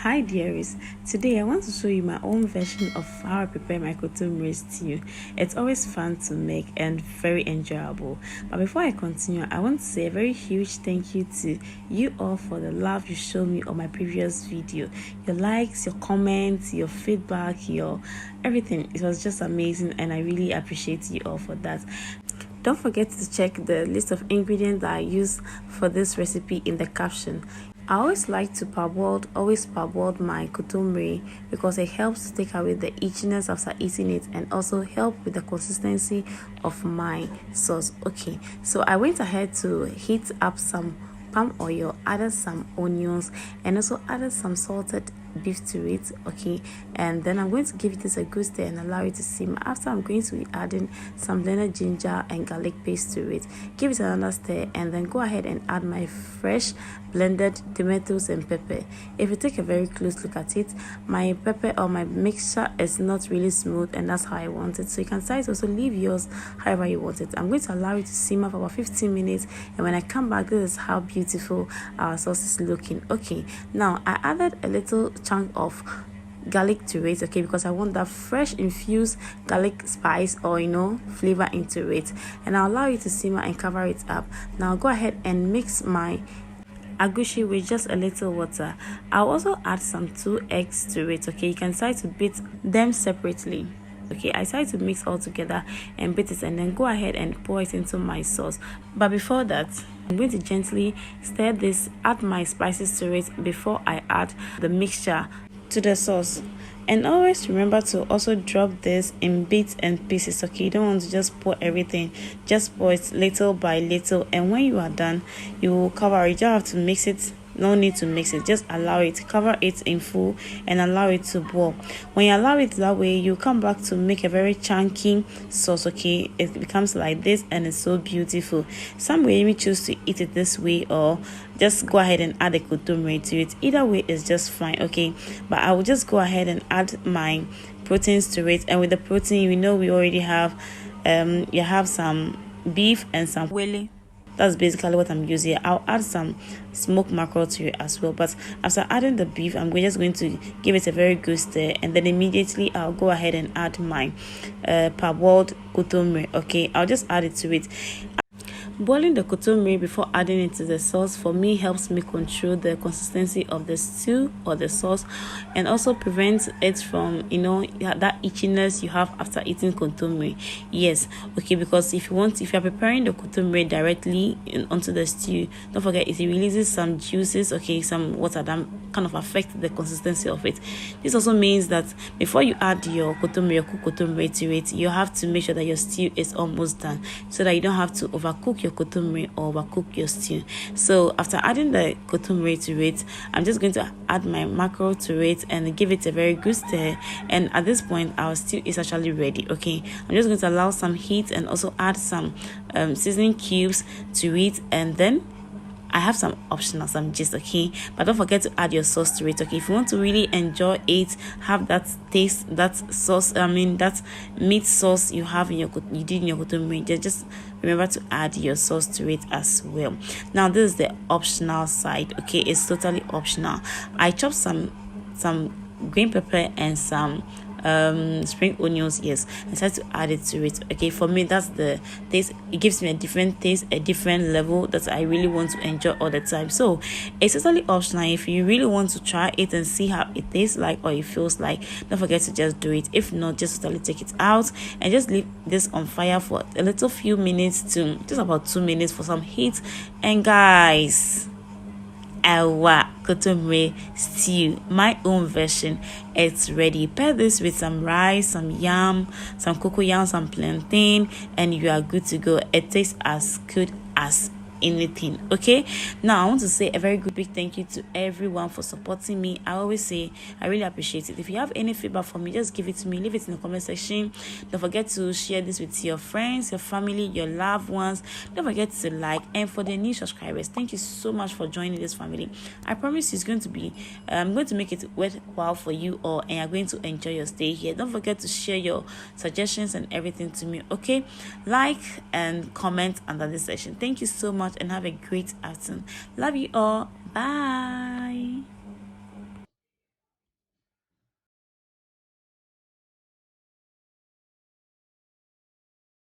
Hi dearies, today I want to show you my own version of how I prepare my Kontomire stew. It's always fun to make and very enjoyable. But before I continue, I want to say a very huge thank you to you all for the love you showed me on my previous video. Your likes, your comments, your feedback, your everything. It was just amazing and I really appreciate you all for that. Don't forget to check the list of ingredients that I use for this recipe in the caption. I always like to parboil my kontomire because it helps to take away the itchiness after eating it and also help with the consistency of my sauce. Okay, so I went ahead to heat up some palm oil, added some onions and also added some salted beef to it. Okay, and then I'm going to give this a good stir and allow it to simmer. After, I'm going to be adding some blended ginger and garlic paste to it. Give it another stir and then go ahead and add my fresh blended tomatoes and pepper. If you take a very close look at it, my pepper or my mixture is not really smooth and that's how I want it, so you can decide to also leave yours however you want it. I'm going to allow it to simmer for about 15 minutes and when I come back, this is how beautiful our sauce is looking. Okay, now I added a little chunk of garlic to it, okay, because I want that fresh infused garlic spice or flavor into it, and I'll allow it to simmer and cover it up. Now go ahead and mix my Agushi with just a little water. I'll also add some 2 eggs to it. Okay, you can decide to beat them separately. Okay, I decided to mix all together and beat it and then go ahead and pour it into my sauce. But before that, I'm going to gently stir this, add my spices to it before I add the mixture to the sauce. And always remember to also drop this in bits and pieces. Okay, you don't want to just pour everything, just pour it little by little, and when you are done, you will cover it. You don't have to mix it. No need to mix it, just allow it, cover it in full and allow it to boil. When you allow it that way, you come back to make a very chunky sauce. Okay, it becomes like this and it's so beautiful. Some way you may choose to eat it this way or just go ahead and add a kontomire to it. Either way is just fine. Okay, but I will just go ahead and add my proteins to it, and with the protein, we already have you have some beef and some Wele. That's basically what I'm using. I'll add some smoked mackerel to it as well. But after adding the beef, I'm just going to give it a very good stir. And then immediately I'll go ahead and add my parboiled kontomire. Okay, I'll just add it to it. Boiling the kontomire before adding it to the sauce for me helps me control the consistency of the stew or the sauce, and also prevents it from that itchiness you have after eating kontomire. Yes, okay, because if you're preparing the kontomire directly onto the stew, don't forget it releases some juices, okay, some water that kind of affect the consistency of it. This also means that before you add your cooked kontomire to it, you have to make sure that your stew is almost done, so that you don't have to overcook your kontomire or overcook your stew. So after adding the kontomire to it, I'm just going to add my mackerel to it and give it a very good stir, and at this point our stew is actually ready. Okay, I'm just going to allow some heat and also add some seasoning cubes to it, and then I have some gist, okay, but don't forget to add your sauce to it. Okay, if you want to really enjoy it, have that taste, that sauce, that meat sauce you did in your kontomire, just remember to add your sauce to it as well. Now this is the optional side. Okay, it's totally optional. I chopped some green pepper and some spring onions. Yes, I decided to add it to it. Okay, for me that's the taste. It gives me a different taste, a different level that I really want to enjoy all the time. So it's totally optional. If you really want to try it and see how it tastes like or it feels like, don't forget to just do it. If not, just totally take it out and just leave this on fire for a little few minutes, to just about 2 minutes for some heat. And guys, our kontomire stew, my own version, it's ready. Pair this with some rice, some yam, some cocoyam, some plantain, and you are good to go. It tastes as good as anything. Okay, now I want to say a very good big thank you to everyone for supporting me. I always say I really appreciate it. If you have any feedback for me, just give it to me, leave it in the comment section. Don't forget to share this with your friends, your family, your loved ones. Don't forget to like. And for the new subscribers, thank you so much for joining this family. I promise it's going to be I'm going to make it worthwhile for you all, and you're going to enjoy your stay here. Don't forget to share your suggestions and everything to me. Okay, like and comment under this session. Thank you so much and have a great afternoon. Love you all. Bye.